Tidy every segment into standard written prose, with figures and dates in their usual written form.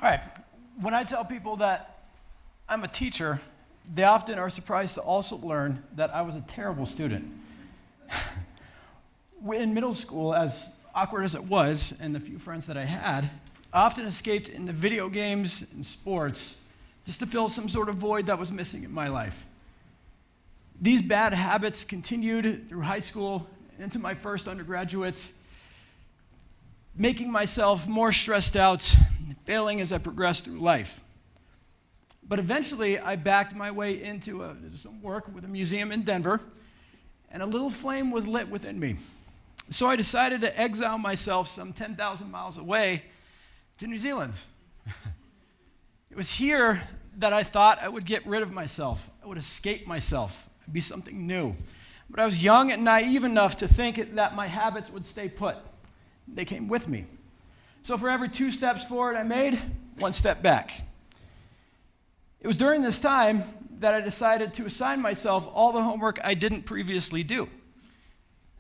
right. When I tell people that I'm a teacher, they often are surprised to also learn that I was a terrible student. In middle school, as awkward as it was, and the few friends that I had, I often escaped into video games and sports just to fill some sort of void that was missing in my life. These bad habits continued through high school and into my first undergraduate, making myself more stressed out, failing as I progressed through life. But eventually, I backed my way into some work with a museum in Denver, and a little flame was lit within me. So I decided to exile myself some 10,000 miles away to New Zealand. It was here that I thought I would get rid of myself. I would escape myself, be something new. But I was young and naive enough to think that my habits would stay put. They came with me. So for every 2 steps forward I made, 1 step back. It was during this time that I decided to assign myself all the homework I didn't previously do.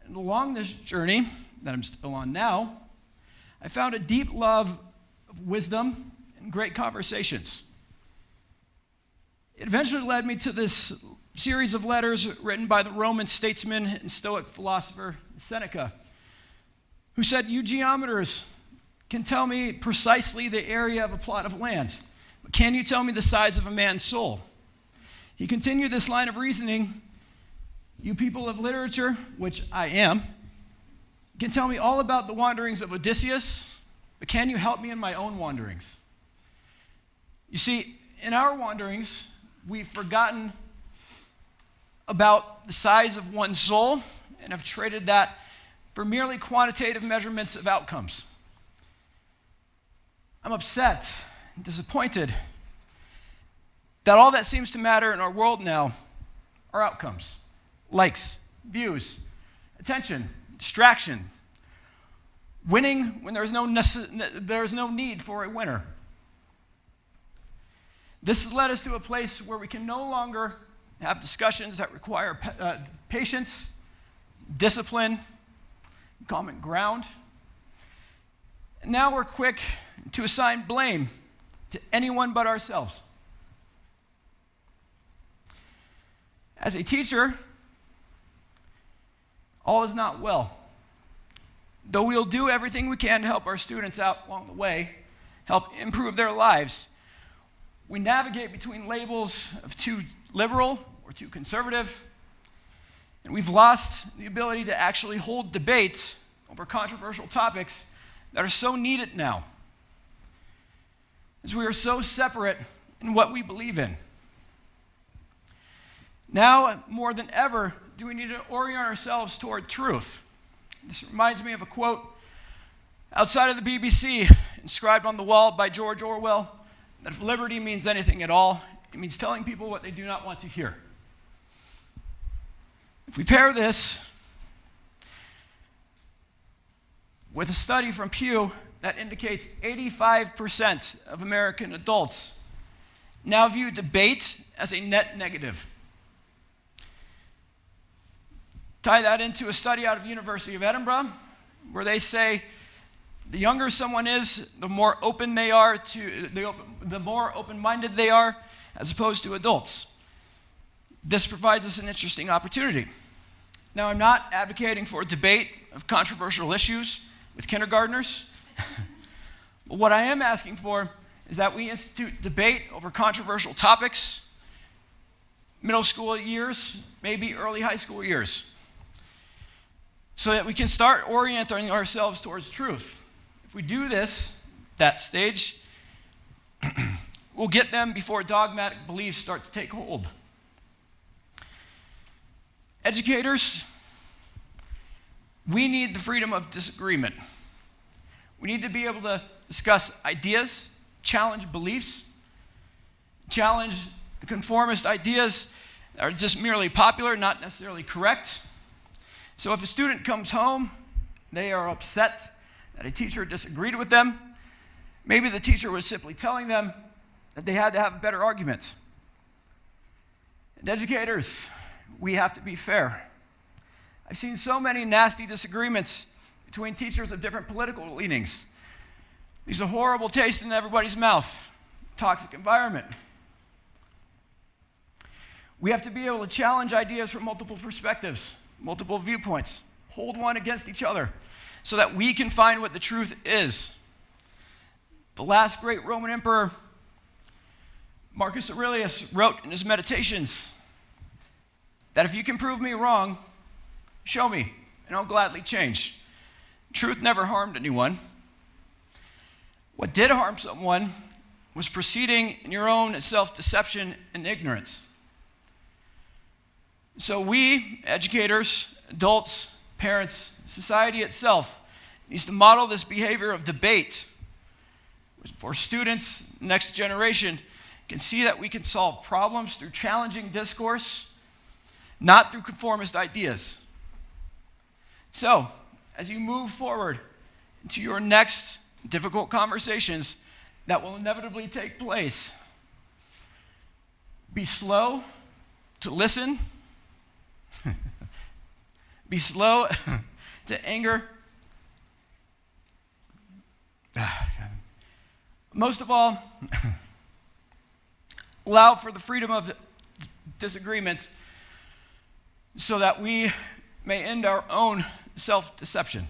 And along this journey that I'm still on now, I found a deep love of wisdom and great conversations. It eventually led me to this series of letters written by the Roman statesman and Stoic philosopher Seneca, who said, "You geometers can tell me precisely the area of a plot of land, but can you tell me the size of a man's soul?" He continued this line of reasoning, "You people of literature, which I am, can tell me all about the wanderings of Odysseus, but can you help me in my own wanderings?" You see, in our wanderings, we've forgotten about the size of one's soul and have traded that for merely quantitative measurements of outcomes. I'm upset and disappointed that all that seems to matter in our world now are outcomes, likes, views, attention, distraction, winning when there's no need for a winner. This has led us to a place where we can no longer have discussions that require patience, discipline, common ground. And now we're quick to assign blame to anyone but ourselves. As a teacher, all is not well. Though we'll do everything we can to help our students out along the way, help improve their lives, we navigate between labels of too liberal or too conservative, and we've lost the ability to actually hold debate over controversial topics that are so needed now, as we are so separate in what we believe in. Now, more than ever, do we need to orient ourselves toward truth. This reminds me of a quote outside of the BBC, inscribed on the wall by George Orwell, that if liberty means anything at all, it means telling people what they do not want to hear. If we pair this with a study from Pew that indicates 85% of American adults now view debate as a net negative. Tie that into a study out of University of Edinburgh, where they say the younger someone is, the more open they are the more open-minded they are, as opposed to adults. This provides us an interesting opportunity. Now, I'm not advocating for a debate of controversial issues with kindergartners, but what I am asking for is that we institute debate over controversial topics, middle school years, maybe early high school years, so that we can start orienting ourselves towards truth. If we do this, that stage, we'll get them before dogmatic beliefs start to take hold. Educators, we need the freedom of disagreement. We need to be able to discuss ideas, challenge beliefs, challenge the conformist ideas that are just merely popular, not necessarily correct. So if a student comes home, they are upset that a teacher disagreed with them, maybe the teacher was simply telling them that they had to have a better argument. And educators, we have to be fair. I've seen so many nasty disagreements between teachers of different political leanings. leaves a horrible taste in everybody's mouth. Toxic environment. We have to be able to challenge ideas from multiple perspectives, multiple viewpoints, hold one against each other, so that we can find what the truth is. The last great Roman emperor, Marcus Aurelius, wrote in his Meditations that if you can prove me wrong, show me, and I'll gladly change. Truth never harmed anyone. What did harm someone was proceeding in your own self-deception and ignorance. So we, educators, adults, parents, society itself, needs to model this behavior of debate for students, next generation, can see that we can solve problems through challenging discourse, not through conformist ideas. So, as you move forward into your next difficult conversations that will inevitably take place, be slow to listen, be slow to anger. Most of all, allow for the freedom of disagreement so that we may end our own self-deception.